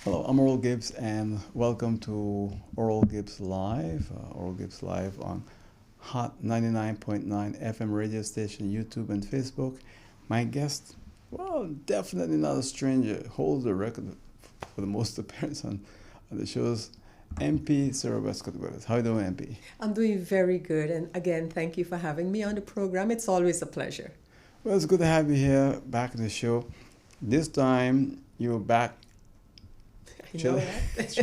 Hello, I'm Oral Gibbs, and welcome to Oral Gibbs Live. Oral Gibbs Live on Hot 99.9 FM radio station, YouTube, and Facebook. My guest, well, definitely not a stranger, holds the record for the most appearances on the shows. MP Sarah Wescot-Williams. How you doing, MP? I'm doing very good. And again, thank you for having me on the program. It's always a pleasure. Well, it's good to have you here back in the show. This time, you're back. You Should know I, that?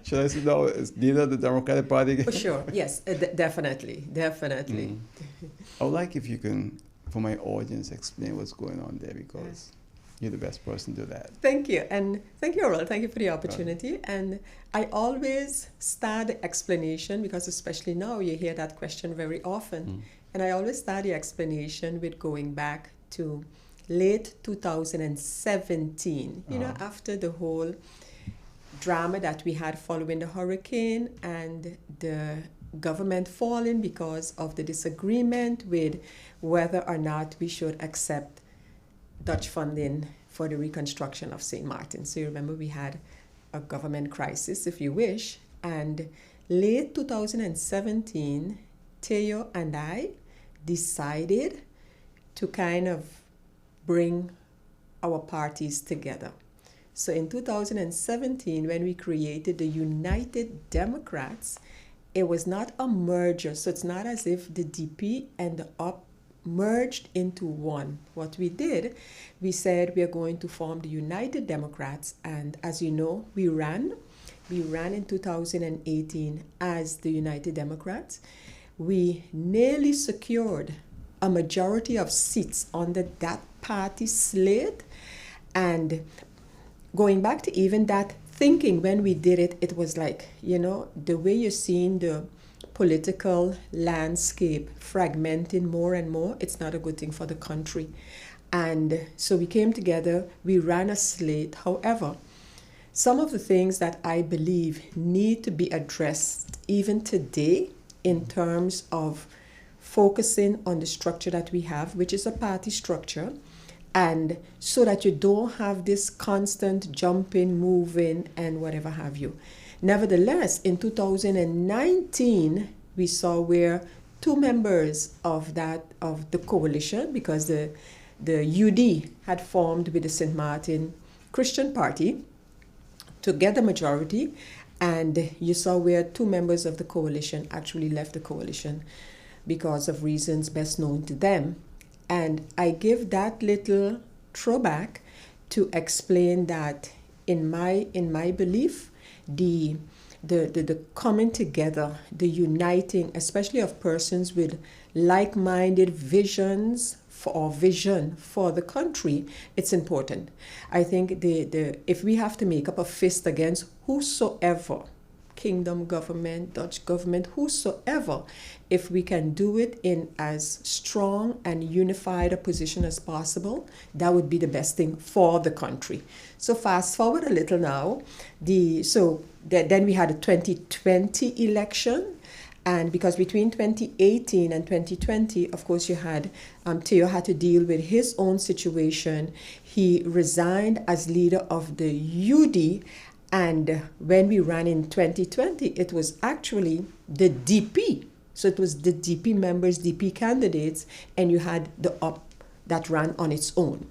should I say no? It's leader of the Democratic Party again? For sure. Yes, definitely. Definitely. I would like if you can, for my audience, explain what's going on there because you're the best person to do that. Thank you. And thank you, Oral. Thank you for the opportunity. And I always start the explanation because, especially now, you hear that question very often. And I always start the explanation with going back to late 2017, after the whole drama that we had following the hurricane and the government falling because of the disagreement with whether or not we should accept Dutch funding for the reconstruction of St. Maarten. So you remember we had a government crisis, if you wish, and late 2017, Theo and I decided to kind of bring our parties together. So in 2017, when we created the United Democrats, it was not a merger. So it's not as if the DP and the UP merged into one. What we did, we said we are going to form the United Democrats. And as you know, we ran in 2018 as the United Democrats. We nearly secured a majority of seats under that party slate. And going back to even that thinking when we did it, it was like, the way you're seeing the political landscape fragmenting more and more, it's not a good thing for the country. And so we came together, we ran a slate. However, some of the things that I believe need to be addressed even today in terms of focusing on the structure that we have, which is a party structure, and so that you don't have this constant jumping, moving, and whatever have you. Nevertheless, in 2019, we saw where two members of the coalition, because the UD had formed with the St. Maarten Christian Party to get the majority, and you saw where two members of the coalition actually left the coalition because of reasons best known to them. And I give that little throwback to explain that in my belief, the coming together, the uniting, especially of persons with like-minded vision for the country, it's important. I think if we have to make up a fist against whosoever, kingdom government, Dutch government, whosoever, if we can do it in as strong and unified a position as possible, that would be the best thing for the country. So fast forward a little now, then we had a 2020 election, and because between 2018 and 2020, of course, you had Theo had to deal with his own situation. He resigned as leader of the UD. And when we ran in 2020, it was actually the DP. So it was the DP members, DP candidates, and you had the UP that ran on its own.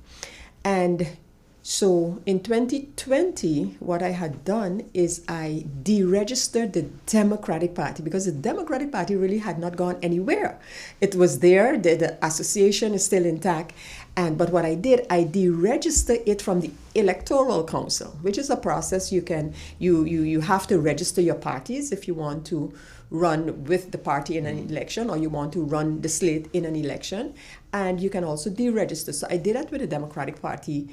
And so in 2020, what I had done is I deregistered the Democratic Party because the Democratic Party really had not gone anywhere. It was there, the association is still intact. But what I did, I deregistered it from the Electoral Council, which is a process you have to register your parties if you want to run with the party in an election or you want to run the slate in an election. And you can also deregister. So I did that with the Democratic Party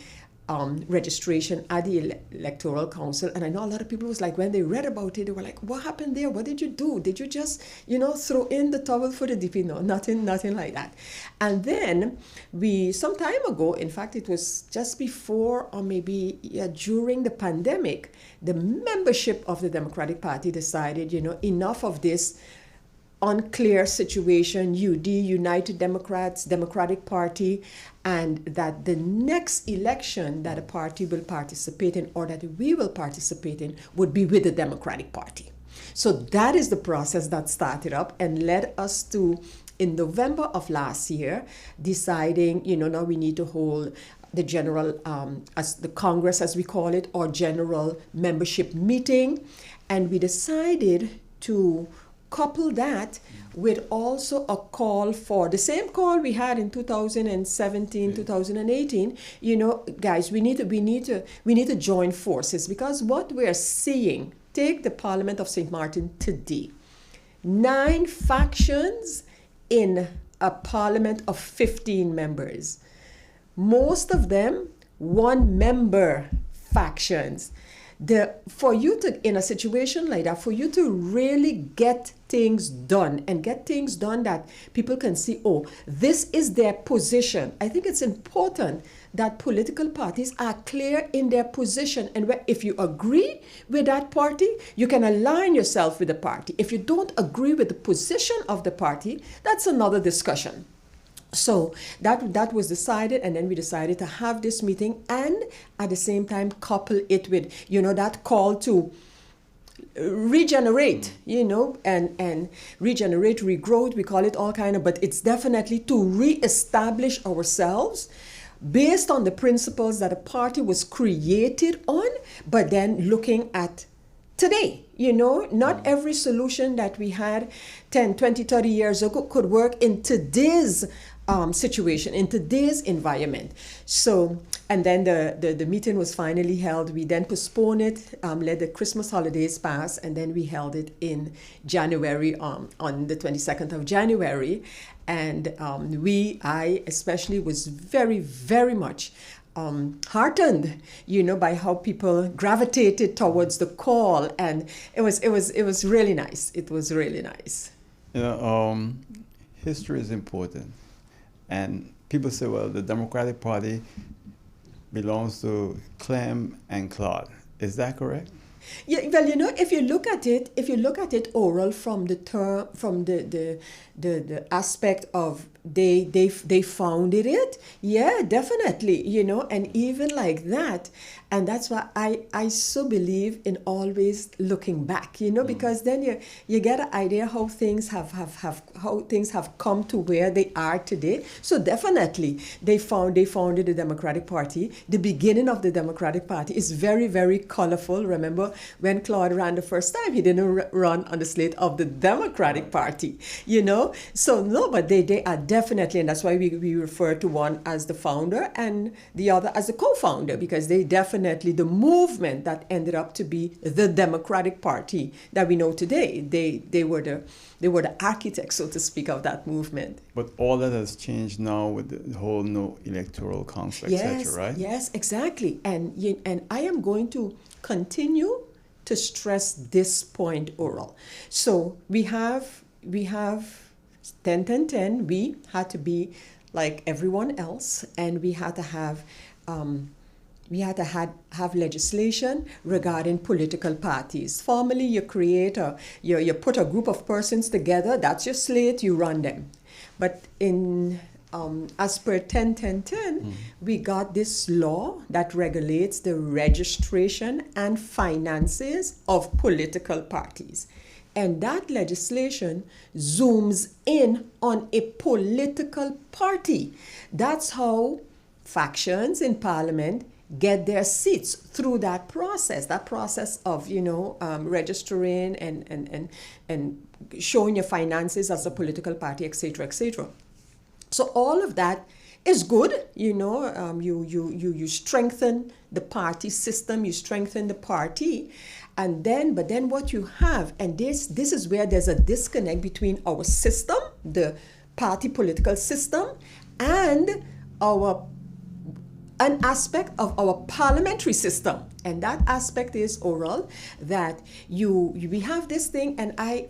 registration at the Electoral Council. And I know a lot of people was like, when they read about it, they were like, what happened there? What did you do? Did you just, throw in the towel for the DP? No, nothing like that. And then some time ago, in fact, it was just before or maybe during the pandemic, the membership of the Democratic Party decided, enough of this unclear situation, UD, United Democrats, Democratic Party, and that the next election that a party will participate in or that we will participate in would be with the Democratic Party. So that is the process that started up and led us to, in November of last year, deciding, now we need to hold the general, as the Congress, as we call it, or general membership meeting. And we decided to couple that with also a call for the same call we had in 2017, 2018. Guys, we need to join forces, because what we're seeing, take the Parliament of St. Martin today, 9 factions in a parliament of 15 members. Most of them 1-member factions. For you to, in a situation like that, for you to really get things done and get things done that people can see, oh, this is their position. I think it's important that political parties are clear in their position. And if you agree with that party, you can align yourself with the party. If you don't agree with the position of the party, that's another discussion. So that was decided, and then we decided to have this meeting and at the same time couple it with, that call to regenerate, and regenerate, regrowth, we call it all kind of, but it's definitely to reestablish ourselves based on the principles that a party was created on, but then looking at today. Not every solution that we had 10, 20, 30 years ago could work in today's situation, in today's environment. So, and then the meeting was finally held. We then postponed it, let the Christmas holidays pass, and then we held it in January, on the 22nd of January. And I especially was very, very much heartened, by how people gravitated towards the call, and it was really nice. It was really nice. History is important, and people say, well, the Democratic Party belongs to Clem and Claude. Is that correct? Yeah, well, if you look at it oral from the term, from the aspect of they founded it, yeah, definitely, and even like that, and that's why I so believe in always looking back, because then you get an idea how things have come to where they are today. So definitely they founded the Democratic Party. The beginning of the Democratic Party is very, very colorful. Remember when Claude ran the first time, he didn't run on the slate of the Democratic Party, So no, but they are definitely, and that's why we refer to one as the founder and the other as the co-founder, because they definitely, the movement that ended up to be the Democratic Party that we know today, they were the architects, so to speak, of that movement. But all that has changed now with the whole no electoral conflict, etc., right? Yes, exactly. And I am going to continue to stress this point oral. So we have 10-10-10. We had to be like everyone else, and we had to have have legislation regarding political parties. Formally, you put a group of persons together. That's your slate. You run them. But as per 10-10-10, we got this law that regulates the registration and finances of political parties. And that legislation zooms in on a political party. That's how factions in Parliament get their seats, through that process of registering and showing your finances as a political party, etc., etc. So all of that is good, you strengthen the party system, you strengthen the party, but then what you have, and this is where there's a disconnect between our system, the party political system, and an aspect of our parliamentary system. And that aspect is oral, that we have this thing, and I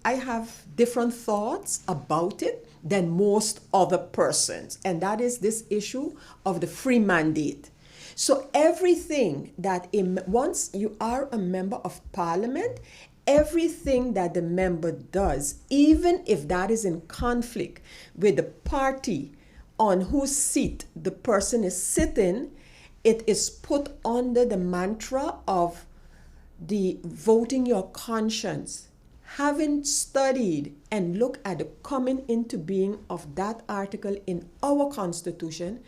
have different thoughts about it than most other persons, and that is this issue of the free mandate. So everything that once you are a member of Parliament, everything that the member does, even if that is in conflict with the party on whose seat the person is sitting, it is put under the mantra of the voting your conscience. Having studied and looked at the coming into being of that article in our Constitution,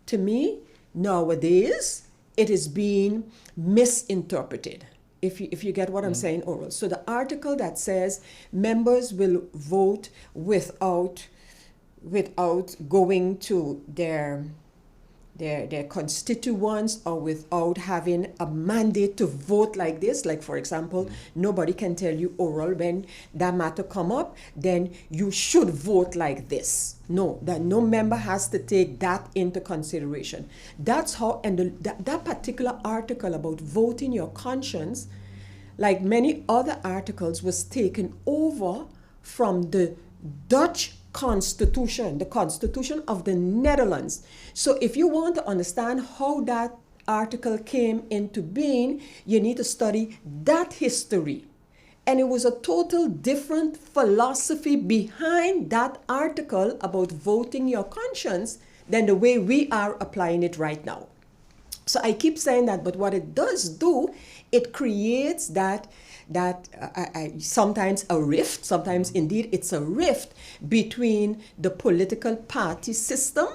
to me, nowadays, it is being misinterpreted. If you get what I'm saying, Oral. So the article that says members will vote without going to their constituents or without having a mandate to vote like this. Like, for example, nobody can tell you, Oral, when that matter come up, then you should vote like this. No, that no member has to take that into consideration. That's how, and that particular article about voting your conscience, like many other articles, was taken over from the Dutch Constitution, the Constitution of the Netherlands. So if you want to understand how that article came into being, you need to study that history. And it was a total different philosophy behind that article about voting your conscience than the way we are applying it right now. So I keep saying that, but what it does do, it creates that sometimes a rift, sometimes indeed it's a rift between the political party system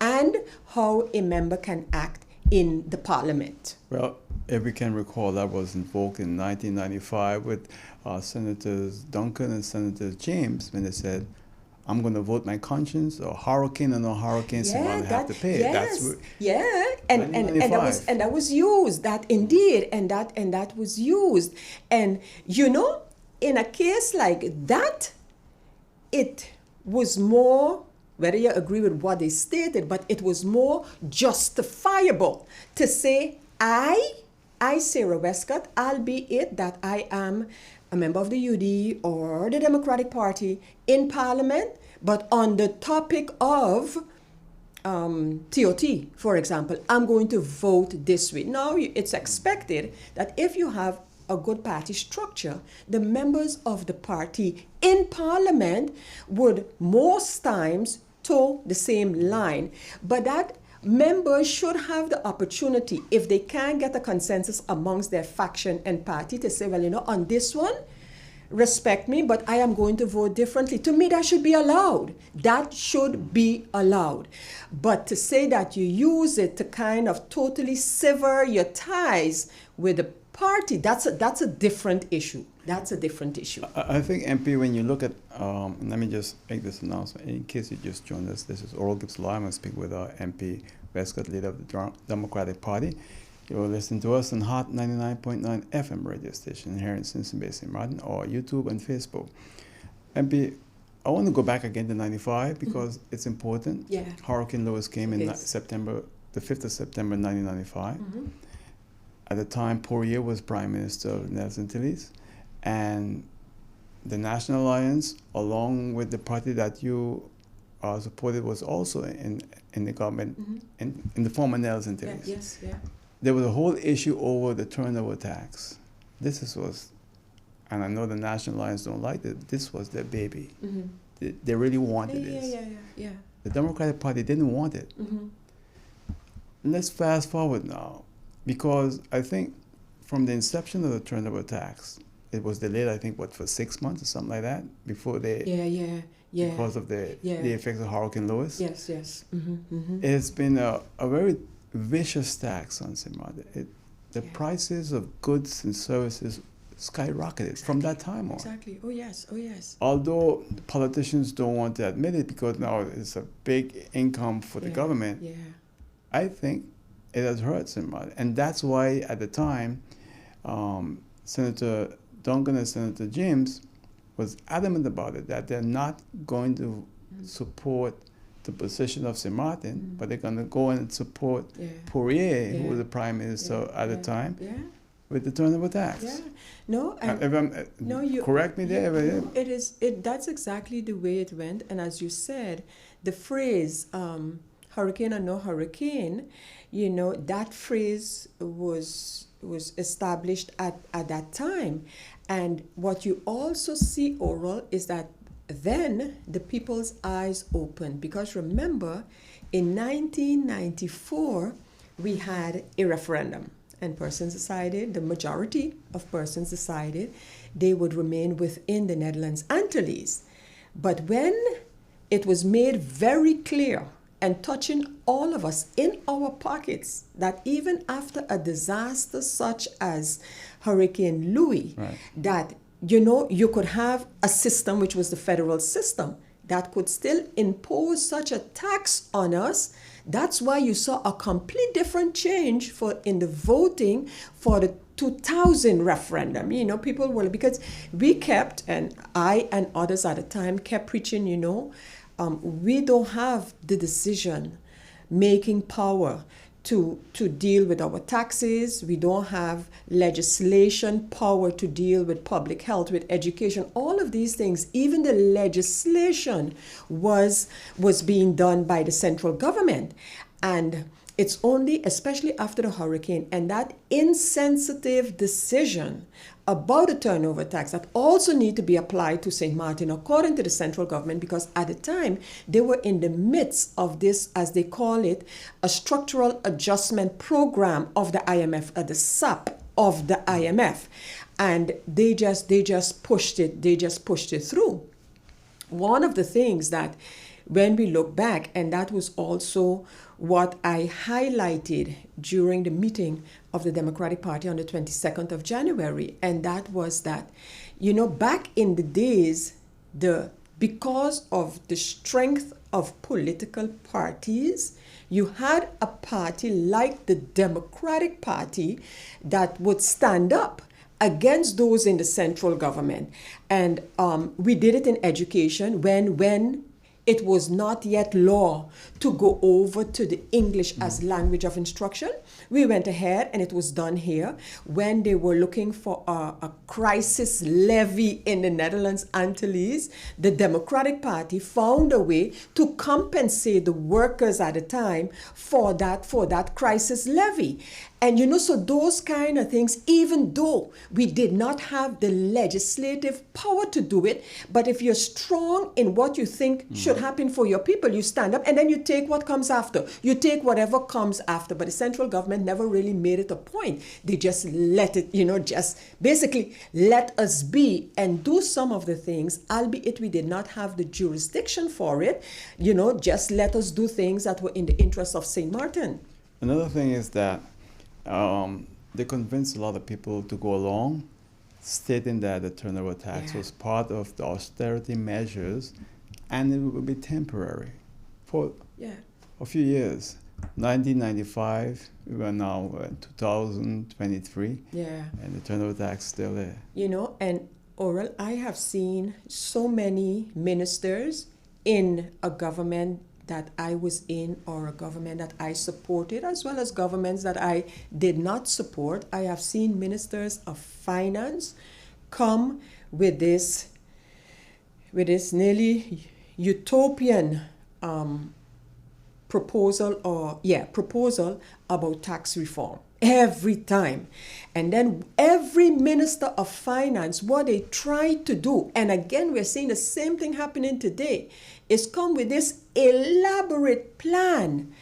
and how a member can act in the parliament. Well, if we can recall, that was invoked in 1995 with Senators Duncan and Senator James when they said, I'm going to vote my conscience, or hurricane or no hurricane, someone have to pay. Yes, and that was used. That indeed, and that was used. And you know, in a case like that, it was more, whether you agree with what they stated, but it was more justifiable to say, I, Sarah Wescott, albeit that I am a member of the UD or the Democratic Party in Parliament, but on the topic of TOT, for example, I'm going to vote this way. Now, it's expected that if you have a good party structure, the members of the party in Parliament would most times toe the same line, but that members should have the opportunity, if they can get a consensus amongst their faction and party, to say, well, you know, on this one, respect me, but I am going to vote differently. To me, that should be allowed. That should be allowed. But to say that you use it to kind of totally sever your ties with the party, that's a different issue. That's a different issue. I think, MP, when you look at, let me just make this announcement in case you just joined us. This is Oral Gibbs Live. I'm going to speak with MP Wescott, leader of the Democratic Party. You will listen to us on Hot 99.9 FM radio station here in Simpson Basin, Maarten, or YouTube and Facebook. MP, I want to go back again to 95 because it's important. Yeah. Hurricane Lewis came in September, the 5th of September 1995. At the time, Poirier was Prime Minister of Netherlands Antilles, and the National Alliance, along with the party that you supported, was also in the government in the former Netherlands Antilles. Yes, yeah. There was a whole issue over the turnover tax. Was, and I know the National Alliance don't like it, this was their baby. They really wanted this. Yeah. The Democratic Party didn't want it. Let's fast forward now, because I think from the inception of the turnover tax, it was delayed, I think, for 6 months or something like that, before they, because of the effects of Hurricane Lewis. Yes. It's been a very vicious tax on Simada. The prices of goods and services skyrocketed from that time on. Exactly. Oh yes. Although politicians don't want to admit it because now it's a big income for the government, I think it has hurt Simada. And that's why at the time, Senator Duncan and Senator James was adamant about it, that they're not going to support the position of St. Maarten, but they're going to go and support Poirier, who was the Prime Minister at the time, with the turnover tax. Yeah. No, you correct me there. It is. That's exactly the way it went. And as you said, the phrase "hurricane or no hurricane," you know, that phrase was was established at that time. And what you also see, Oral, is that then the people's eyes opened, because remember, in 1994 we had a referendum, and persons decided, the majority of persons decided, they would remain within the Netherlands Antilles. But when it was made very clear and touching all of us in our pockets that even after a disaster such as Hurricane Louis, Right. that you could have a system, which was the federal system, that could still impose such a tax on us. That's why you saw a complete different change in the voting for the 2000 referendum. People were, because we kept, and I and others at the time kept preaching, we don't have the decision making power to deal with our taxes. We don't have legislation power to deal with public health, with education, all of these things. Even the legislation was being done by the central government. And it's only, especially after the hurricane, and that insensitive decision about the turnover tax that also need to be applied to St. Maarten according to the central government, because at the time they were in the midst of this, as they call it, a structural adjustment program of the IMF, the SAP of the IMF, and they just pushed it through. One of the things that, when we look back, and that was also what I highlighted during the meeting of the Democratic Party on the 22nd of January, and that was that, back in the days, because of the strength of political parties, you had a party like the Democratic Party that would stand up against those in the central government. And we did it in education when it was not yet law to go over to the English as language of instruction. We went ahead, and it was done here. When they were looking for a crisis levy in the Netherlands Antilles, the Democratic Party found a way to compensate the workers at the time for that crisis levy. And so those kind of things, even though we did not have the legislative power to do it, but if you're strong in what you think should happen for your people, you stand up, and then you take what comes after. You take whatever comes after. But the central government never really made it a point. They just let it, just basically let us be and do some of the things, albeit we did not have the jurisdiction for it. Just let us do things that were in the interest of St. Maarten. Another thing is that they convinced a lot of people to go along, stating that the turnover tax was part of the austerity measures, and it would be temporary for a few years. 1995, we are now in 2023, and the turnover tax still there. And Oral, I have seen so many ministers in a government that I was in, or a government that I supported, as well as governments that I did not support. I have seen ministers of finance come with this nearly utopian proposal about tax reform every time. And then every minister of finance, what they try to do, and again we're seeing the same thing happening today, is come with this elaborate plan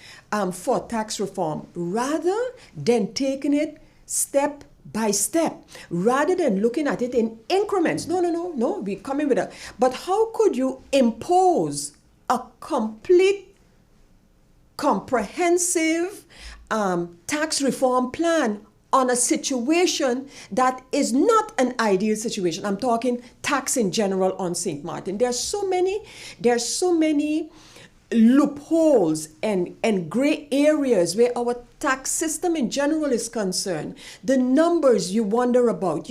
for tax reform, rather than taking it step by step, rather than looking at it in increments. No, we're coming with but how could you impose a complete, comprehensive tax reform plan on a situation that is not an ideal situation? I'm talking tax in general on St. Maarten. There's so many loopholes and gray areas where our tax system in general is concerned. The numbers you wonder about,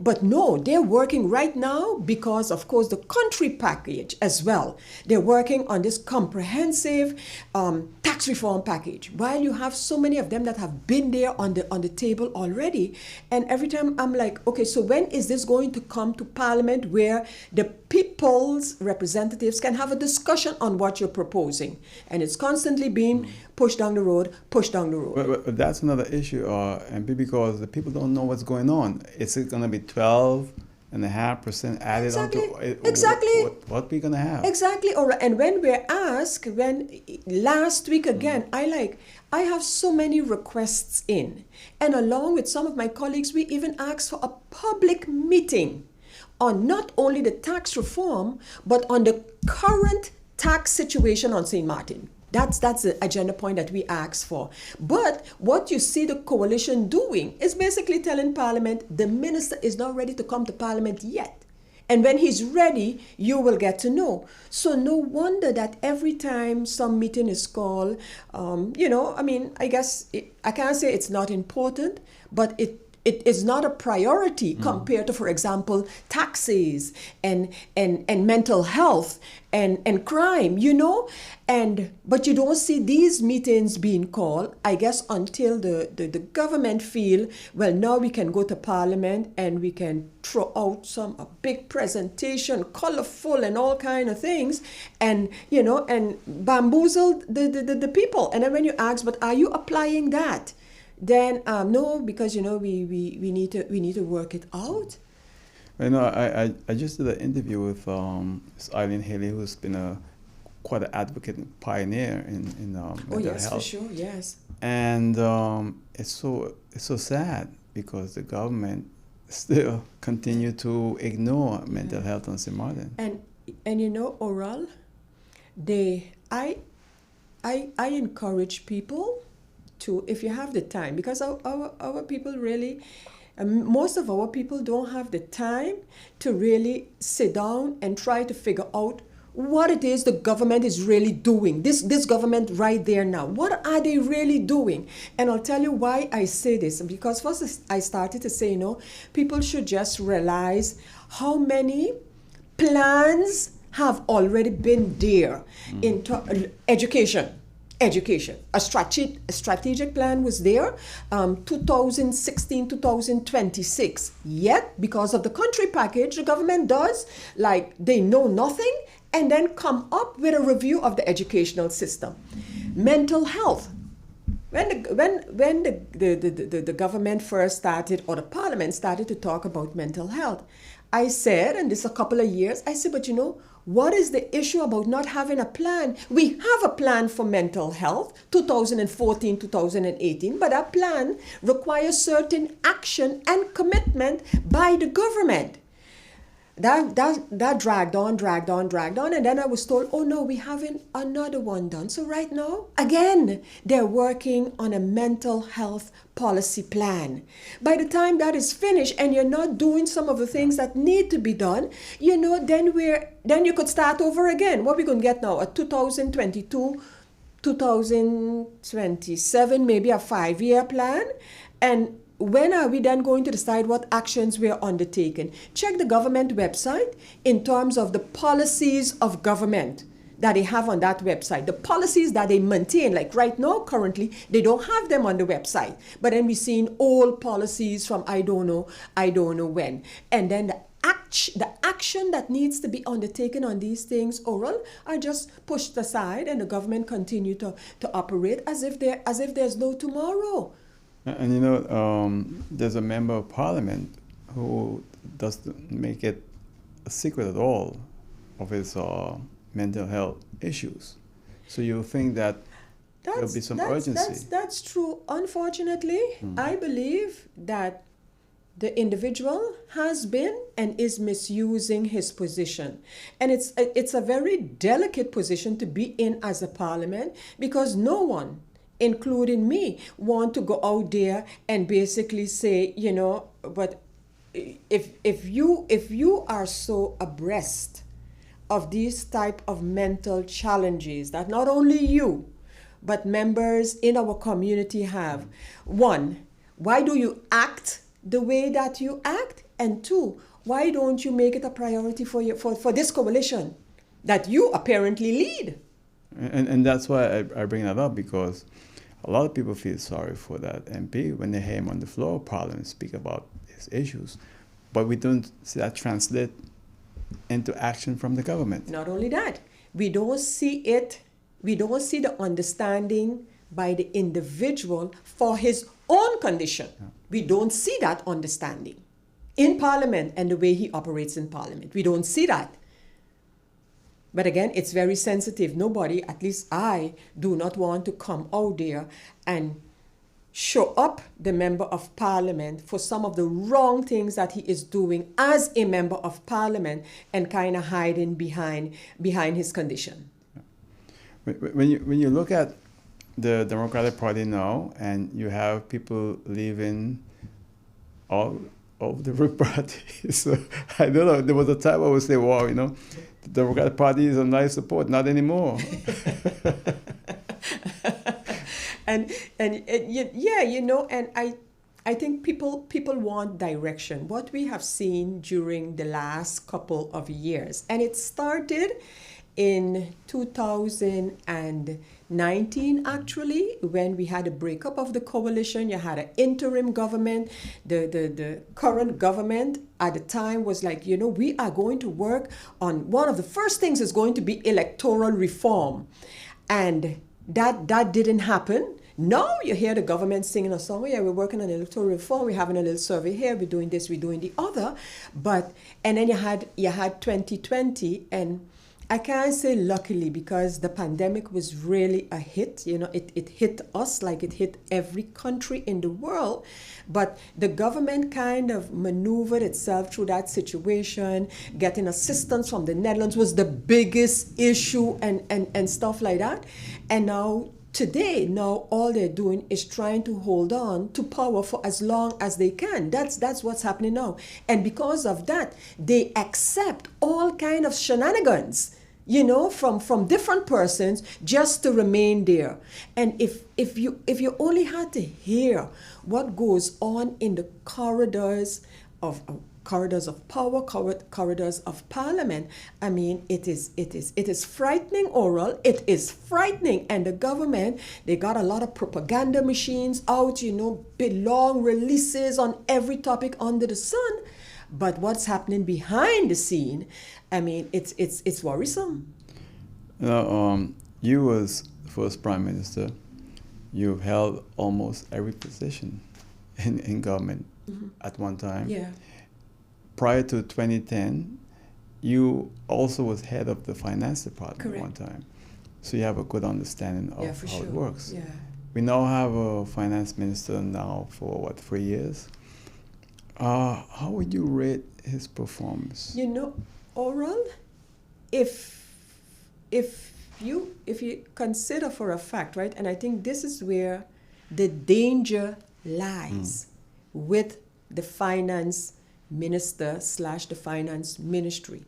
but no, they're working right now because, of course, the country package as well. They're working on this comprehensive tax reform package, while you have so many of them that have been there on the table already. And every time I'm like, okay, so when is this going to come to Parliament, where the people's representatives can have a discussion on what you're proposing? And it's constantly being pushed down the road, pushed push down the road. But that's another issue, MP, because the people don't know what's going on. Is it going to be 12.5% added Exactly. onto it? Exactly. What we going to have? Exactly. All right. And when we're asked, last week again, I have so many requests in, and along with some of my colleagues, we even asked for a public meeting on not only the tax reform, but on the current tax situation on St. Martin. That's the agenda point that we asked for. But what you see the coalition doing is basically telling Parliament the minister is not ready to come to Parliament yet. And when he's ready, you will get to know. So no wonder that every time some meeting is called, I guess I can't say it's not important, but it is not a priority compared to, for example, taxes and mental health and crime, but you don't see these meetings being called, I guess, until the government feel, well, now we can go to Parliament and we can throw out a big presentation, colorful and all kind of things, and bamboozle the people. And then when you ask, but are you applying that? Then no, because we need to work it out. I just did an interview with Eileen Haley, who's been quite an advocate and pioneer in mental health. For sure, yes. And it's so sad because the government still continue to ignore mental health on St. Martin. And Oral, I encourage people to, if you have the time, because our people really, most of our people don't have the time to really sit down and try to figure out what it is the government is really doing. This government right there now, what are they really doing? And I'll tell you why I say this. Because first I started to say, people should just realize how many plans have already been there into education. A strategic plan was there, 2016, 2026. Yet, because of the country package, the government does like they know nothing and then come up with a review of the educational system. Mental health. When the government first started, or the Parliament started to talk about mental health, I said, and this a couple of years, I said, but what is the issue about not having a plan? We have a plan for mental health, 2014, 2018, but that plan requires certain action and commitment by the government. That dragged on, and then I was told, oh no, we haven't another one done. So right now, again, they're working on a mental health policy plan. By the time that is finished and you're not doing some of the things that need to be done, then you could start over again. What are we going to get now? A 2022, 2027, maybe a 5-year plan? And when are we then going to decide what actions we are undertaking? Check the government website in terms of the policies of government that they have on that website. The policies that they maintain, like right now, currently, they don't have them on the website. But then we're seeing old policies from I don't know when. And then the action that needs to be undertaken on these things, Oral, are just pushed aside, and the government continue to operate as if there's no tomorrow. And there's a member of Parliament who doesn't make it a secret at all of his mental health issues. So you think that there'll be some urgency? That's true. Unfortunately, I believe that the individual has been and is misusing his position. And it's a very delicate position to be in as a Parliament, because no one, including me, want to go out there and basically say, but if you are so abreast of these type of mental challenges that not only you, but members in our community have, one, why do you act the way that you act? And two, why don't you make it a priority for this coalition that you apparently lead? And that's why I bring that up, because a lot of people feel sorry for that MP when they hear him on the floor of Parliament speak about his issues. But we don't see that translate into action from the government. Not only that, we don't see the understanding by the individual for his own condition. Yeah. We don't see that understanding in Parliament and the way he operates in Parliament. We don't see that. But again, it's very sensitive. Nobody, at least I, do not want to come out there and show up the member of Parliament for some of the wrong things that he is doing as a member of Parliament and kind of hiding behind his condition. When you look at the Democratic Party now, and you have people leaving all of the party, so I don't know. There was a time I would say, "Wow, the Democratic Party is a nice support." Not anymore. and yeah, and I think people want direction. What we have seen during the last couple of years, and it started in 2019, actually, when we had a breakup of the coalition. You had an interim government. The current government at the time was like, we are going to work on, one of the first things is going to be electoral reform. And that didn't happen. Now you hear the government singing a song, yeah, we're working on electoral reform, we're having a little survey here, we're doing this, we're doing the other. And then you had 2020, and I can't say luckily, because the pandemic was really a hit. It hit us like it hit every country in the world. But the government kind of maneuvered itself through that situation. Getting assistance from the Netherlands was the biggest issue and stuff like that. And now all they're doing is trying to hold on to power for as long as they can. That's what's happening now. And because of that, they accept all kind of shenanigans, from different persons just to remain there. And if you only had to hear what goes on in the corridors of power, corridors of Parliament, I mean, it is frightening, Oral. It is frightening. And the government, they got a lot of propaganda machines out, big long releases on every topic under the sun. But what's happening behind the scene, I mean, it's worrisome. You was first Prime Minister. You've held almost every position in government at one time. Yeah. Prior to 2010, you also was head of the finance department. Correct. At one time. So you have a good understanding of how it works. Yeah. We now have a finance minister now for 3 years. How would you rate his performance? Oral, if you consider for a fact, right, and I think this is where the danger lies with the finance minister / the finance ministry.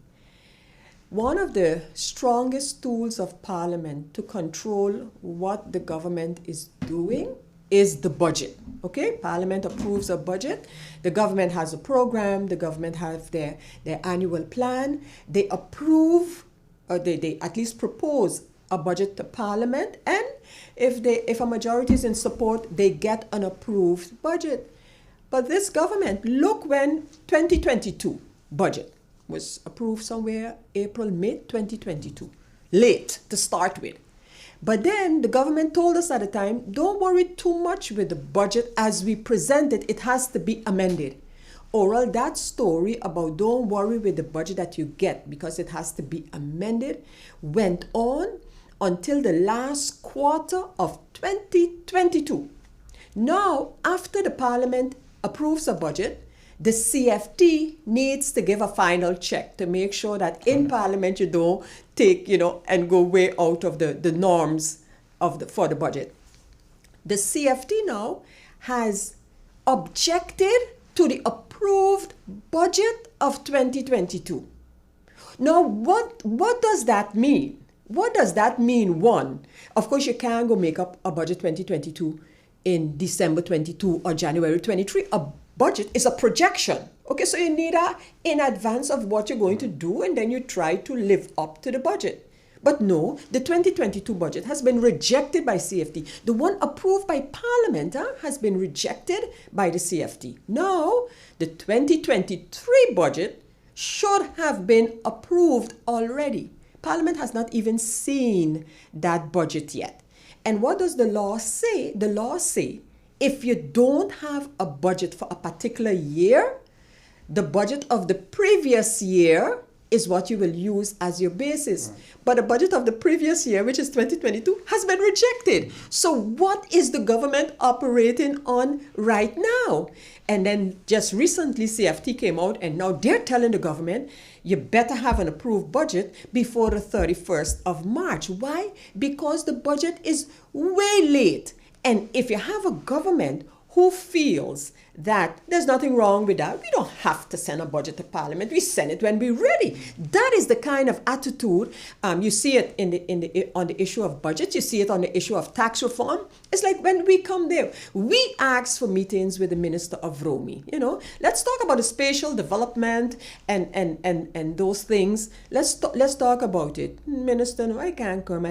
One of the strongest tools of Parliament to control what the government is doing is the budget. Okay, Parliament approves a budget. The government has a program. The government has their annual plan. They approve, or they at least propose a budget to Parliament. And if a majority is in support, they get an approved budget. But this government, look, when 2022 budget was approved somewhere April, May 2022, late to start with. But then the government told us at the time, don't worry too much with the budget as we present it. It has to be amended. Oral, that story about don't worry with the budget that you get because it has to be amended went on until the last quarter of 2022. Now, after the Parliament approves a budget, the CFT needs to give a final check to make sure that in Parliament you don't take, and go way out of the norms for the budget. The CFT now has objected to the approved budget of 2022. Now, what does that mean? What does that mean? One, of course, you can't go make up a budget 2022 in December 22 or January 23. A budget is a projection. Okay, so you need in advance of what you're going to do, and then you try to live up to the budget. But no, the 2022 budget has been rejected by CFT. The one approved by Parliament has been rejected by the CFT. Now, the 2023 budget should have been approved already. Parliament has not even seen that budget yet. And what does the law say? The law say if you don't have a budget for a particular year, the budget of the previous year is what you will use as your basis. Right. But the budget of the previous year, which is 2022, has been rejected. So what is the government operating on right now? And then just recently, CFT came out and now they're telling the government, you better have an approved budget before the 31st of March. Why? Because the budget is way late. And if you have a government who feels that there's nothing wrong with that, we don't have to send a budget to Parliament. We send it when we're ready. That is the kind of attitude you see it on the issue of budget. You see it on the issue of tax reform. It's like when we come there, we ask for meetings with the Minister of Romy. Let's talk about the spatial development and those things. Let's talk about it. Minister, no, I can't come.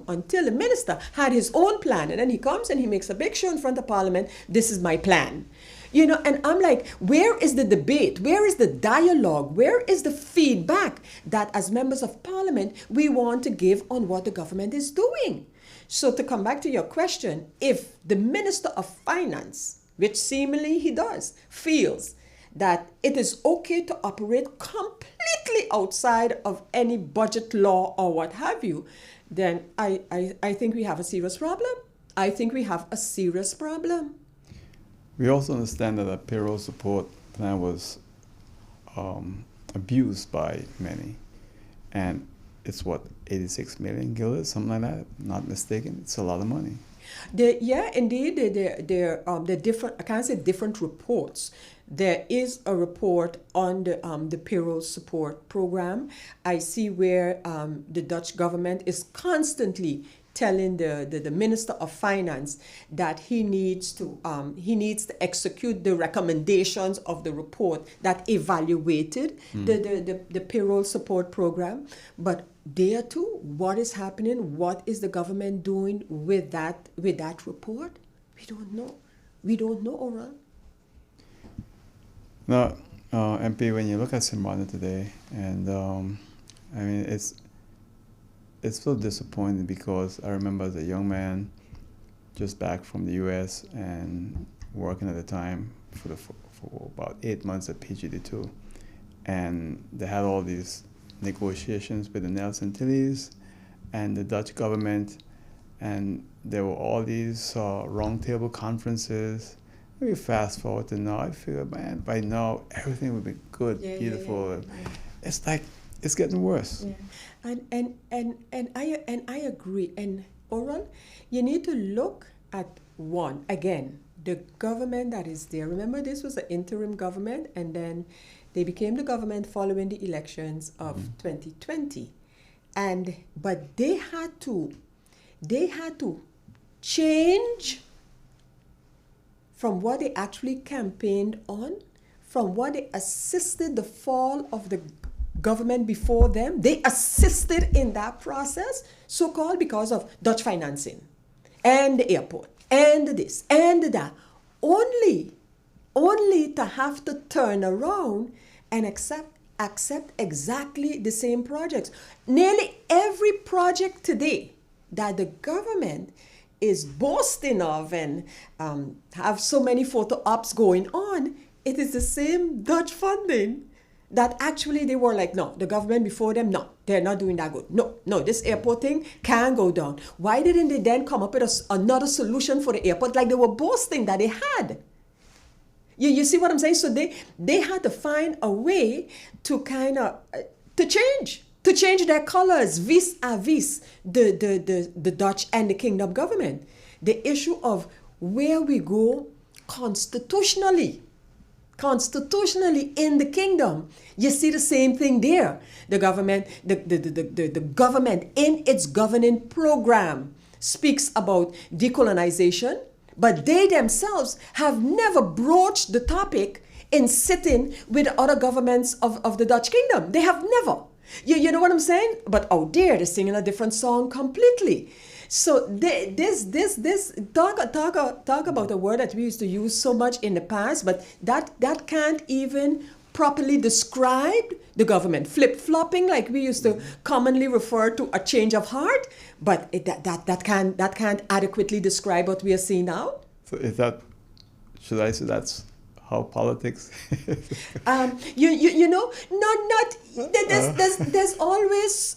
Until the minister had his own plan, and then he comes and he makes a big show in front of Parliament. This is my plan. And I'm like, where is the debate? Where is the dialogue? Where is the feedback that as members of Parliament, we want to give on what the government is doing? So to come back to your question, if the Minister of Finance, which seemingly he does, feels that it is okay to operate completely outside of any budget law or what have you, then I think we have a serious problem. I think we have a serious problem. We also understand that a payroll support plan was abused by many. And it's 86 million guilders, something like that, not mistaken. It's a lot of money. Indeed, they're different. I can't say different reports. There is a report on the payroll support program. I see where the Dutch government is constantly telling the Minister of Finance that he needs to execute the recommendations of the report that evaluated the payroll support program. But there too, what is happening? What is the government doing with that report? We don't know. We don't know, Oral. Now, MP, when you look at St. Maarten today, and it's so disappointing because I remember as a young man just back from the U.S. and working at the time for about 8 months at PGD2, and they had all these negotiations with the Nelson Tillys and the Dutch government, and there were all these roundtable conferences. We fast forward to now, I figure, man, by now everything would be good, beautiful. Yeah. It's like it's getting worse. Yeah. And I agree. And Oral, you need to look at one again. The government that is there. Remember, this was an interim government, and then they became the government following the elections of 2020. But they had to change from what they actually campaigned on, from what they assisted the fall of the government before them. They assisted in that process, so-called because of Dutch financing and the airport and this and that, only to have to turn around and accept exactly the same projects. Nearly every project today that the government is boasting of and have so many photo ops going on, it is the same Dutch funding that actually they were like, no, the government before them, no, they're not doing that good. No, this airport thing can go down. Why didn't they then come up with another solution for the airport like they were boasting that they had? You see what I'm saying? So they had to find a way to kind of, to change their colors vis-a-vis the Dutch and the kingdom government. The issue of where we go constitutionally in the kingdom, you see the same thing there. The government in its governing program speaks about decolonization, but they themselves have never broached the topic in sitting with other governments of the Dutch kingdom. They have never. You know what I'm saying? But out there, they're singing a different song completely. So talk about a word that we used to use so much in the past, but that can't even properly described the government flip-flopping, like we used to commonly refer to a change of heart, but that can't adequately describe what we are seeing now. So is that, should I say that's how politics you know, not there's always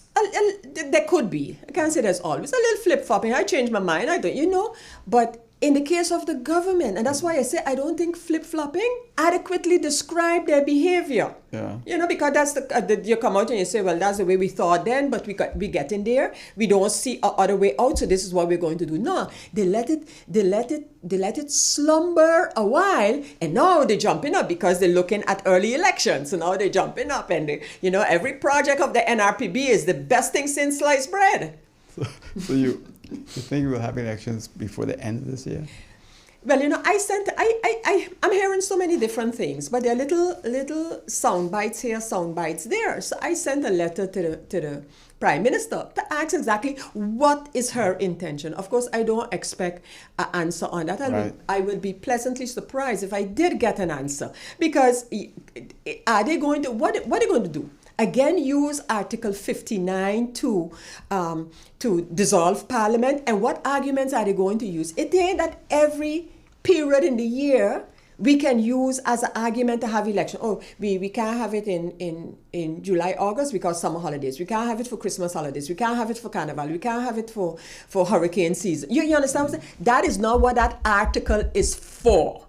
there could be, I can't say there's always a little flip-flopping. I changed my mind, I don't, you know, but in the case of the government, and that's why I say I don't think flip-flopping adequately describe their behavior. Yeah. You know, because that's you come out and you say, well, that's the way we thought then, but we get in there, we don't see a other way out, so this is what we're going to do. No, they let it slumber a while, and now they're jumping up because they're looking at early elections. So now they're jumping up, and you know, every project of the NRPB is the best thing since sliced bread. So you think we'll have elections before the end of this year? Well, you know, I'm hearing so many different things, but there are little sound bites here, sound bites there. So I sent a letter to the Prime Minister to ask exactly what is her intention. Of course, I don't expect an answer on that. Right. I would be pleasantly surprised if I did get an answer, because are they going to what are they going to do? Again, use Article 59 to dissolve Parliament. And what arguments are they going to use? It ain't that every period in the year we can use as an argument to have election. Oh, we can't have it in July, August because summer holidays. We can't have it for Christmas holidays. We can't have it for Carnival. We can't have it for hurricane season. You understand what I'm saying? That is not what that article is for.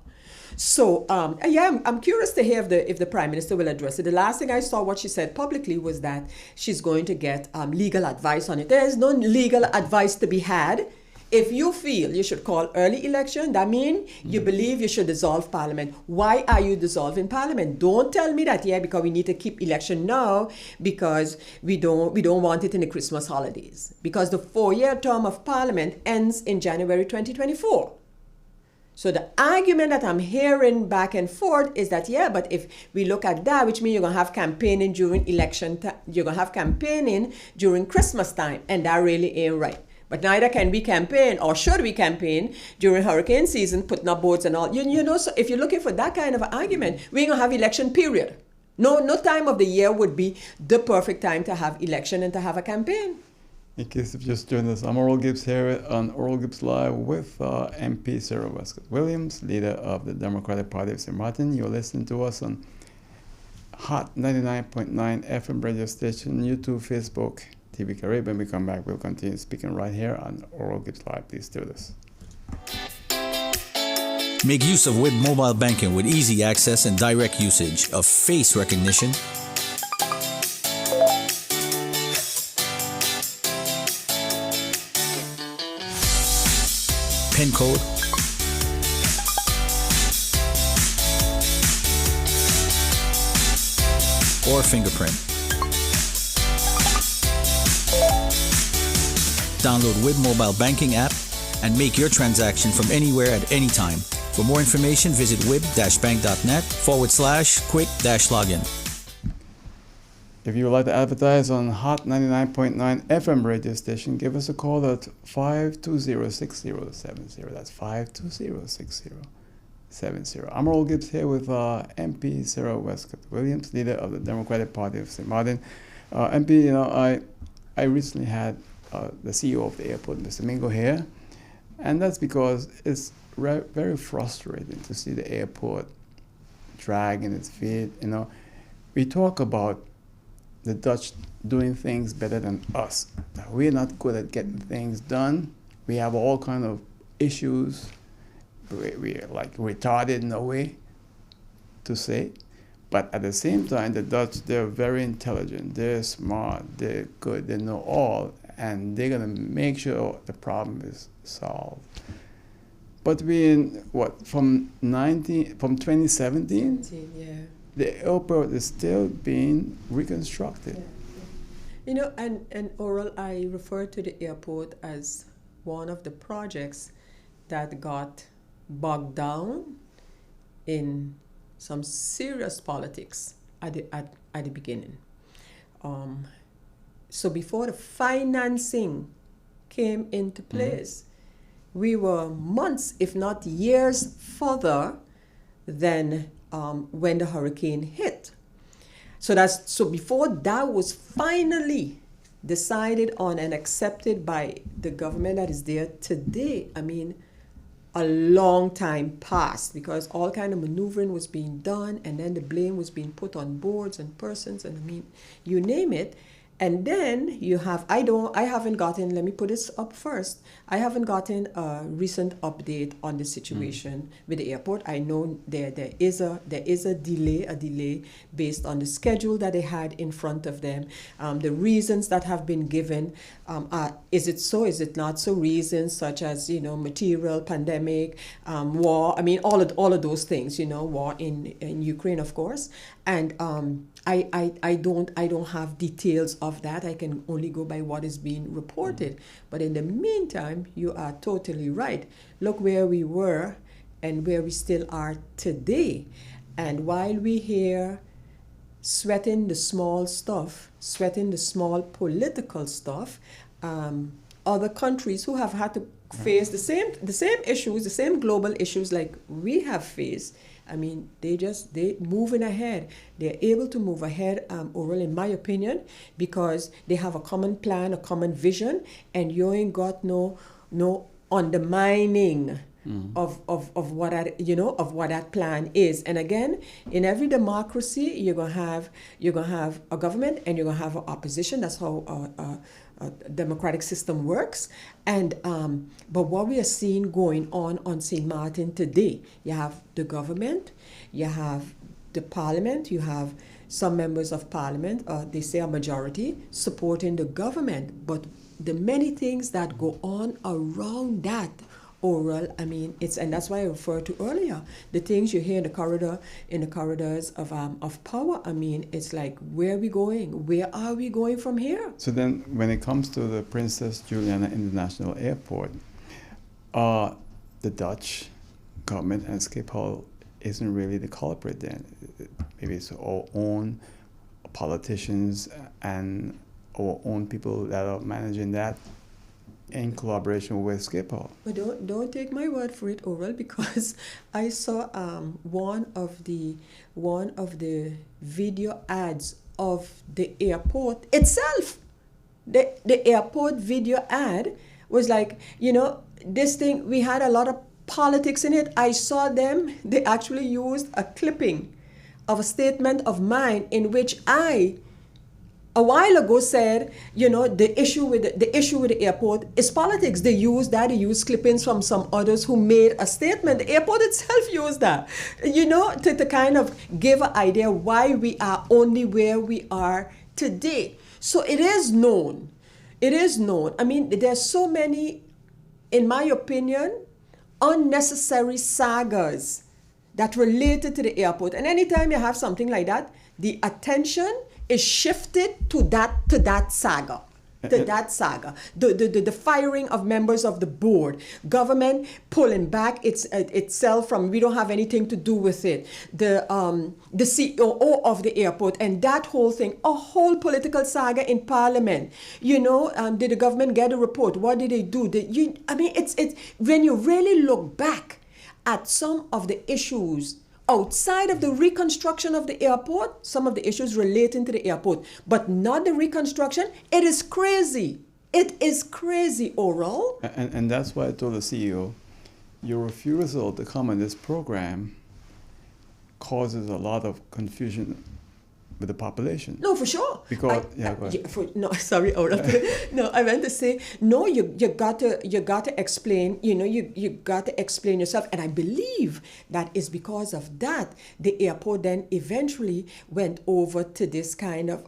So, I'm curious to hear if the Prime Minister will address it. The last thing I saw, what she said publicly, was that she's going to get legal advice on it. There is no legal advice to be had. If you feel you should call early election, that means you believe you should dissolve Parliament. Why are you dissolving Parliament? Don't tell me that, because we need to keep election now because we don't want it in the Christmas holidays. Because the 4-year term of Parliament ends in January 2024. So the argument that I'm hearing back and forth is that, but if we look at that, which means you're going to have campaigning during you're going to have campaigning during Christmas time, and that really ain't right. But neither can we campaign, or should we campaign, during hurricane season, putting up boats and all. You know, so if you're looking for that kind of an argument, we're going to have election period. No time of the year would be the perfect time to have election and to have a campaign. In case you've just joined us, I'm Oral Gibbs here on Oral Gibbs Live with MP Sarah Wescot-Williams, leader of the Democratic Party of St. Maarten. You're listening to us on Hot 99.9 FM radio station, YouTube, Facebook, TV Caribbean. When we come back, we'll continue speaking right here on Oral Gibbs Live. Please do this. Make use of WIB mobile banking with easy access and direct usage of face recognition, PIN code, or fingerprint. Download WIB mobile banking app and make your transaction from anywhere at any time. For more information, visit wib-bank.net/quick-login. If you would like to advertise on Hot 99.9 FM radio station, give us a call at 520-6070. That's 520-6070. I'm Earl Gibbs here with MP Sarah Wescot-Williams, leader of the Democratic Party of St. Maarten. MP, you know, I recently had the CEO of the airport, Mr. Mingo, here, and that's because it's very frustrating to see the airport dragging its feet. You know, we talk about the Dutch doing things better than us. We're not good at getting things done. We have all kind of issues. We're like retarded in a way to say. But at the same time, the Dutch, they're very intelligent, they're smart, they're good, they know all, and they're gonna make sure the problem is solved. But from 2017, the airport is still being reconstructed. Yeah. You know, and Oral, I refer to the airport as one of the projects that got bogged down in some serious politics at the beginning. So before the financing came into place, we were months, if not years, further than when the hurricane hit. So before that was finally decided on and accepted by the government that is there today, I mean, a long time passed because all kind of maneuvering was being done, and then the blame was being put on boards and persons, and I mean, you name it. And then you have, I haven't gotten, let me put this up first, I haven't gotten a recent update on the situation with the airport. I know there is a delay based on the schedule that they had in front of them. The reasons that have been given, is it so, is it not so, reasons such as, material, pandemic, war, I mean, all of those things, war in Ukraine, of course. And I don't have details of that. I can only go by what is being reported. But in the meantime, you are totally right. Look where we were and where we still are today. And while we're here sweating the small stuff, sweating the small political stuff, other countries who have had to face the same issues, the same global issues like we have faced, I mean, they moving ahead. They're able to move ahead, Oral, in my opinion, because they have a common plan, a common vision, and you ain't got no undermining of what that plan is. And again, in every democracy, you're gonna have a government and you're gonna have an opposition. That's how a democratic system works. And but what we are seeing going on St. Maarten today, you have the government, you have the parliament, you have some members of parliament, they say a majority, supporting the government. But the many things that go on around that, Oral, I mean, and that's why I referred to earlier, the things you hear in the corridors of power. I mean, it's like, where are we going? Where are we going from here? So then, when it comes to the Princess Juliana International Airport, the Dutch government and Schiphol isn't really the culprit then. Maybe it's our own politicians and our own people that are managing that in collaboration with Schiphol. But don't take my word for it, Oral, because I saw one of the video ads of the airport itself. The airport video ad was like, this thing, we had a lot of politics in it. I saw they actually used a clipping of a statement of mine in which I a while ago said, the issue with the airport is politics. They used clippings from some others who made a statement. The airport itself used that, to kind of give an idea why we are only where we are today. So it is known. I mean, there's so many, in my opinion, unnecessary sagas that related to the airport. And anytime you have something like that, the attention is shifted to that saga. The firing of members of the board, government pulling back itself from, we don't have anything to do with it. The CEO of the airport and that whole thing, a whole political saga in parliament. Did the government get a report? What did they do? It's when you really look back at some of the issues outside of the reconstruction of the airport, some of the issues relating to the airport, but not the reconstruction, it is crazy. It is crazy, Oral. And that's why I told the CEO, your refusal to come on this program causes a lot of confusion with the population. No, for sure. Because go ahead. Sorry, Oral. No, I meant to say, no, you got to explain. You got to explain yourself, and I believe that is because of that the airport then eventually went over to this kind of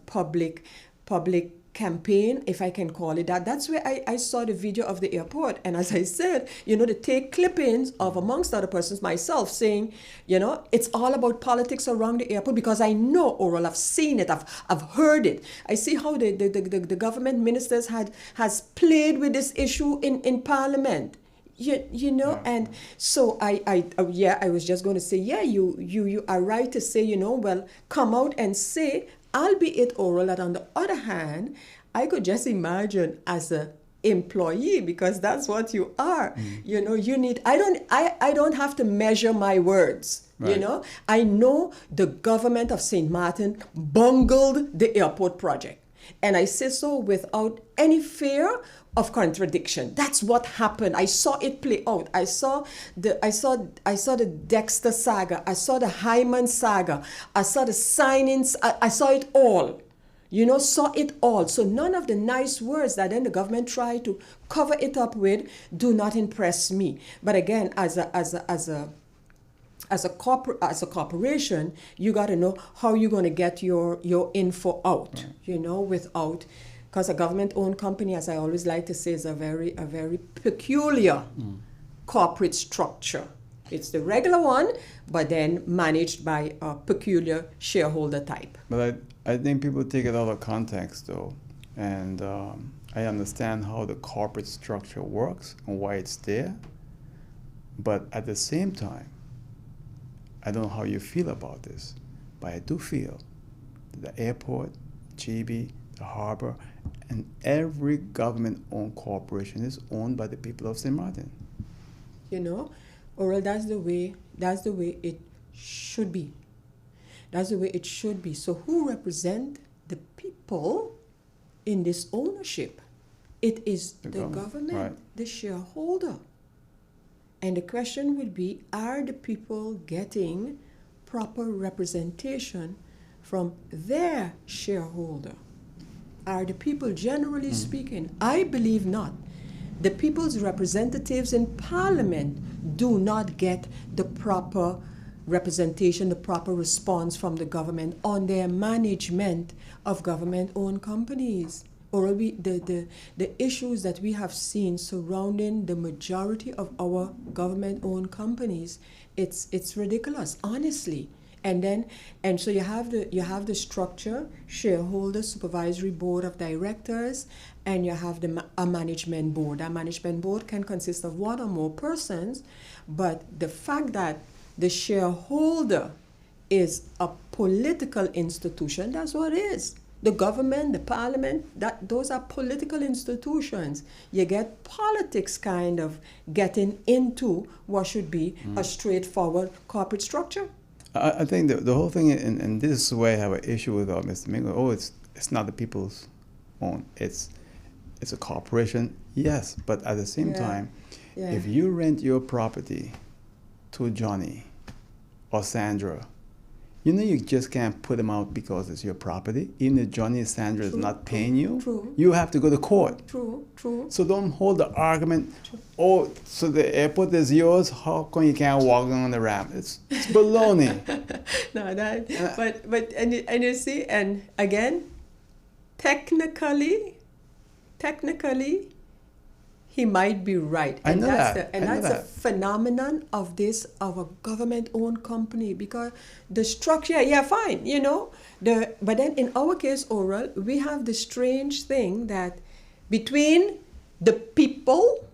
public campaign, if I can call it that. That's where I saw the video of the airport. And as I said, to take clippings of, amongst other persons, myself saying, it's all about politics around the airport, because I know, Oral, I've seen it, I've heard it. I see how the government ministers has played with this issue in parliament. And so I was just going to say, you are right to say, come out and say, albeit, Oral, that on the other hand, I could just imagine as a employee, because that's what you are. You need, I don't have to measure my words. Right. You know, I know the government of St. Maarten bungled the airport project. And I say so without any fear of contradiction. That's what happened. I saw it play out. I saw the Dexter saga. I saw the Hyman saga. I saw the signings. I saw it all. You know, saw it all. So none of the nice words that then the government tried to cover it up with do not impress me. But again, as a corporation, you got to know how you're going to get your info out. Right. You know, without, because a government-owned company, as I always like to say, is a very peculiar corporate structure. It's the regular one, but then managed by a peculiar shareholder type. But I think people take it out of context, though. And I understand how the corporate structure works and why it's there. But at the same time, I don't know how you feel about this, but I do feel that the airport, GB, the harbor, and every government-owned corporation is owned by the people of St. Maarten. You know, Oral, that's the way it should be. That's the way it should be. So who represent the people in this ownership? It is the government, right. the shareholder. And the question would be, are the people getting proper representation from their shareholder? Are the people, generally speaking, I believe not. The people's representatives in Parliament do not get the proper representation, the proper response from the government on their management of government-owned companies. Or the issues that we have seen surrounding the majority of our government-owned companies, it's ridiculous, honestly. And so you have the structure, shareholder, supervisory board of directors, and you have a management board. A management board can consist of one or more persons, but the fact that the shareholder is a political institution, that's what it is. The government, the parliament, those are political institutions. You get politics kind of getting into what should be a straightforward corporate structure. I think the whole thing, and this is where I have an issue with Mr. Mingo. Oh, it's not the people's own. It's a corporation, yes, but at the same time, if you rent your property to Johnny or Sandra, you know you just can't put them out because it's your property. Even if Johnny and Sandra is not paying you, you have to go to court. True. So don't hold the argument, oh, so the airport is yours, how come you can't walk on the ramp? It's baloney. No, but you see, and again, technically, he might be right. And that's a phenomenon of a government-owned company, because the structure, fine, you know. But then in our case, Oral, we have the strange thing that between the people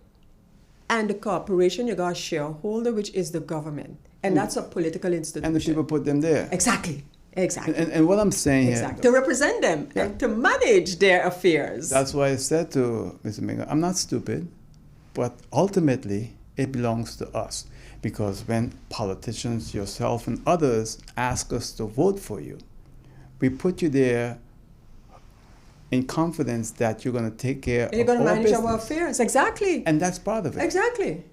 and the corporation, you got a shareholder, which is the government. And that's a political institution. And the people put them there. Exactly. And what I'm saying here, to represent them and to manage their affairs. That's why I said to Mr. Mingo, I'm not stupid, but ultimately it belongs to us. Because when politicians, yourself and others ask us to vote for you, we put you there in confidence that you're going to take care of our business. You're going to manage our affairs. Exactly. And that's part of it. Exactly.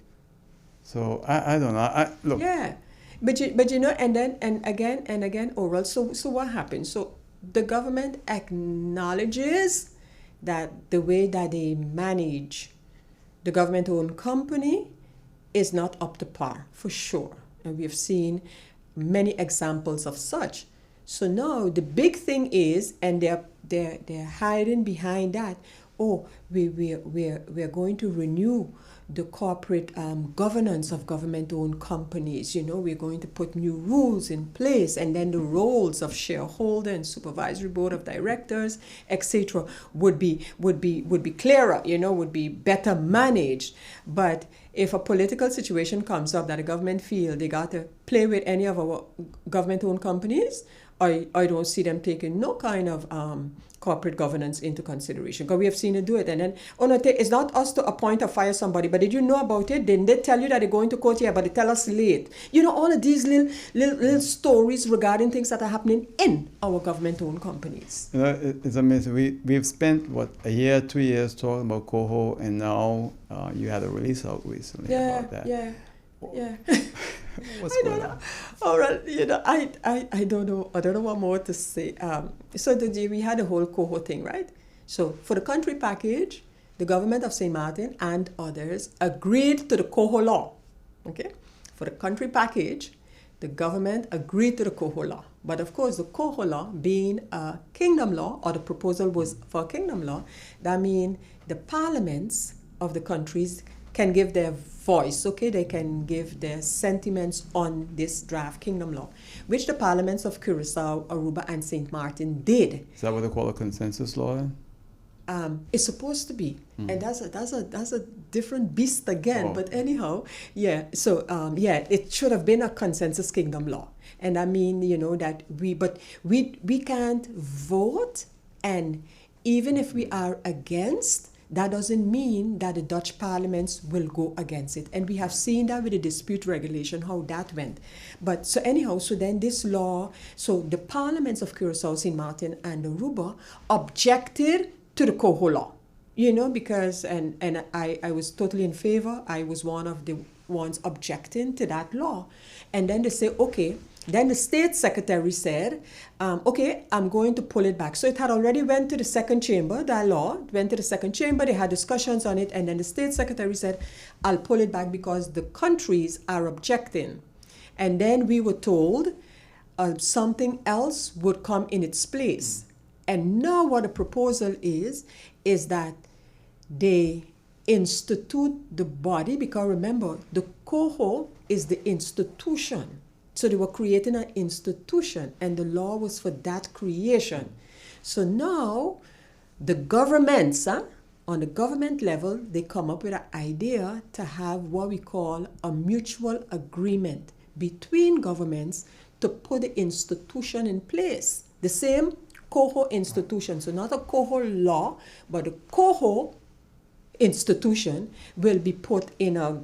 So I don't know. Look. Yeah. But you know, and again, Oral. So what happens? So the government acknowledges that the way that they manage the government-owned company is not up to par, for sure. And we have seen many examples of such. So now the big thing is, and they're hiding behind that. Oh, we're going to renew the corporate governance of government-owned companies. You know, we're going to put new rules in place, and then the roles of shareholder and supervisory board of directors, etc., would be clearer. You know, would be better managed. But if a political situation comes up that the government feel they got to play with any of our government-owned companies, I don't see them taking no kind of corporate governance into consideration, because we have seen it do it. And then, it's not us to appoint or fire somebody, but did you know about it? Didn't they tell you that they're going to court? Yeah, but they tell us late. All of these little stories regarding things that are happening in our government-owned companies. It's amazing. We've spent, a year, 2 years talking about coho, and now you had a release out recently about that. Yeah. What's going on? All right, I don't know. I don't know what more to say. So we had the whole coho thing, right? So for the country package, the government of St. Maarten and others agreed to the coho law. Okay, for the country package, the government agreed to the coho law. But of course, the coho law being a kingdom law, or the proposal was for a kingdom law, that means the parliaments of the countries can give their voice, okay? They can give their sentiments on this draft kingdom law, which the parliaments of Curacao, Aruba, and St. Maarten did. Is that what they call a consensus law then? It's supposed to be, and that's a different beast again. Oh. But anyhow, yeah. So it should have been a consensus kingdom law, and I mean, that we can't vote, and even if we are against, that doesn't mean that the Dutch parliaments will go against it. And we have seen that with the dispute regulation, how that went. But so anyhow, so then this law, so the parliaments of Curacao, St. Maarten, and Aruba objected to the coho law, because, and I was totally in favor. I was one of the ones objecting to that law. And then they say, okay. Then the state secretary said, okay, I'm going to pull it back. So it had already went to the second chamber, that law went to the second chamber, they had discussions on it, and then the state secretary said, I'll pull it back because the countries are objecting. And then we were told something else would come in its place. And now what the proposal is that they institute the body, because remember, the coho is the institution. So they were creating an institution, and the law was for that creation. So now the governments, on the government level, they come up with an idea to have what we call a mutual agreement between governments to put the institution in place. The same coho institution, so not a coho law, but the coho institution will be put in a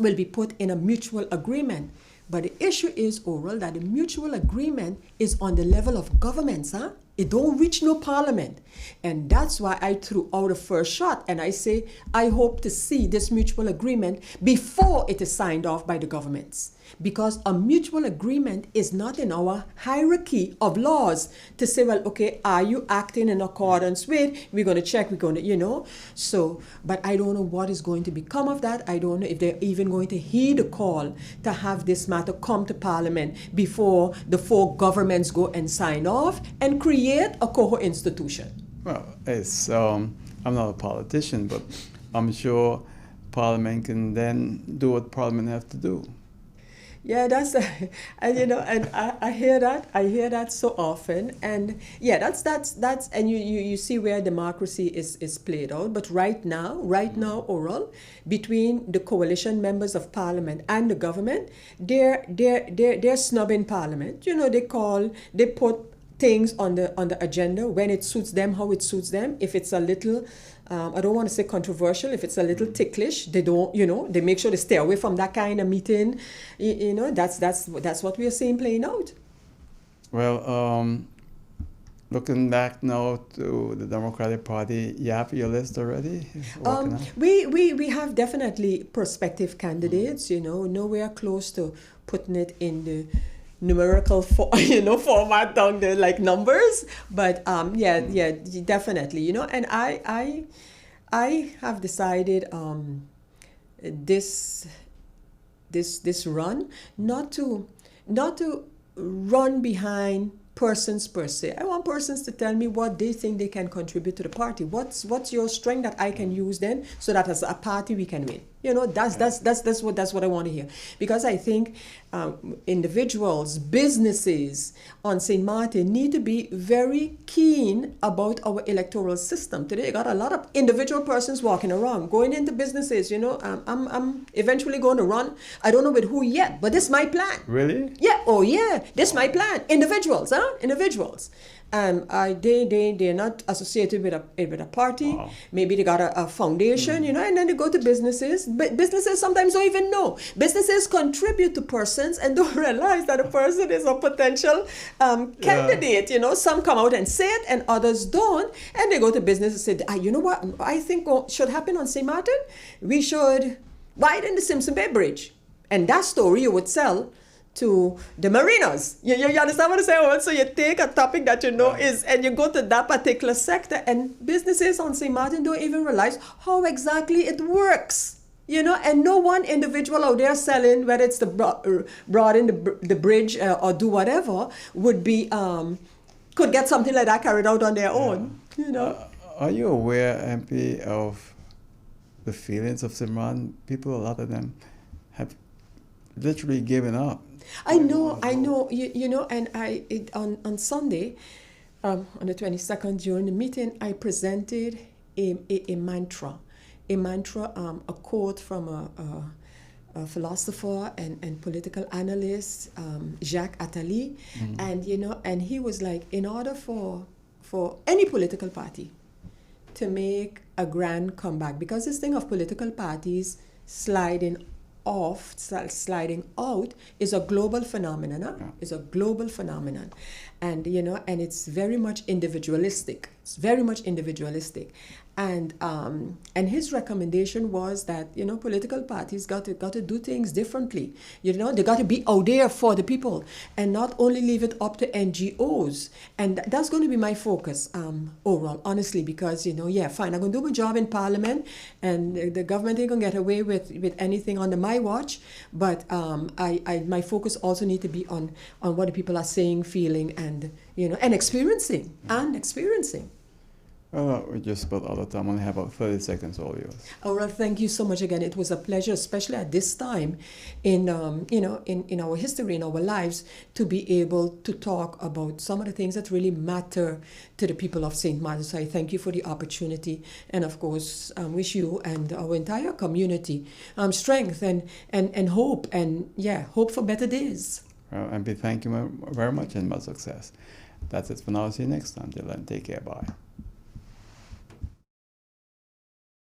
mutual agreement. But the issue is, Oral, that the mutual agreement is on the level of governments, It don't reach no parliament. And that's why I threw out the first shot, and I say, I hope to see this mutual agreement before it is signed off by the governments. Because a mutual agreement is not in our hierarchy of laws to say, well, okay, are you acting in accordance with, we're going to check, we're going to, So, but I don't know what is going to become of that. I don't know if they're even going to heed the call to have this matter come to Parliament before the four governments go and sign off and create a coho institution. Well, it's I'm not a politician, but I'm sure Parliament can then do what Parliament have to do. Yeah, that's and I hear that so often, and yeah, that's and you see where democracy is played out. But right now, Oral, between the coalition members of Parliament and the government, they're snubbing Parliament. They put things on the agenda when it suits them, how it suits them. If it's a little, I don't want to say controversial, if it's a little ticklish, they don't, they make sure they stay away from that kind of meeting. That's what we are seeing playing out. Well, looking back now to the Democratic Party, you have your list already? We have definitely prospective candidates, nowhere close to putting it in the numerical format down there like numbers, but yeah, definitely, and I have decided this run not to run behind persons per se. I want persons to tell me what they think they can contribute to the party. What's your strength that I can use then, so that as a party we can win. That's what I want to hear, because I think individuals, businesses on St. Maarten need to be very keen about our electoral system. Today, I got a lot of individual persons walking around, going into businesses. I'm eventually going to run. I don't know with who yet, but this is my plan. Really? Yeah. Oh yeah. This is my plan. Individuals, Individuals. They're not associated with a party. Wow. Maybe they got a foundation, and then they go to businesses. But businesses sometimes don't even know. Businesses contribute to persons and don't realize that a person is a potential candidate. Some come out and say it, and others don't. And they go to business and say, you know what I think should happen on St. Maarten? We should widen the Simpson Bay Bridge. And that story you would sell to the marinas. You understand what I'm saying? So you take a topic that is, and you go to that particular sector, and businesses on St. Maarten don't even realize how exactly it works. And no one individual out there selling, whether it's the broaden the bridge or do whatever, would be could get something like that carried out on their own. Are you aware, MP, of the feelings of St. Maarten? People, a lot of them have literally given up. I know. And on Sunday, on the 22nd, during the meeting, I presented a mantra, a quote from a philosopher and political analyst, Jacques Attali, and he was like, in order for any political party to make a grand comeback, because this thing of political parties sliding out is a global phenomenon. Is a global phenomenon, and it's very much individualistic. And his recommendation was that political parties got to do things differently. They got to be out there for the people and not only leave it up to NGOs. And that's going to be my focus overall, honestly, because fine, I'm going to do my job in Parliament, and the government ain't going to get away with anything under my watch. But my focus also need to be on what the people are saying, feeling, and experiencing. Well, we just about out of time. I only have about 30 seconds, all yours. All right, thank you so much again. It was a pleasure, especially at this time in our history, in our lives, to be able to talk about some of the things that really matter to the people of St. Maarten. So I thank you for the opportunity, and of course, wish you and our entire community strength and hope, and hope for better days. Well, MP, thank you very much and much success. That's it for now. See you next time. Till then, take care. Bye.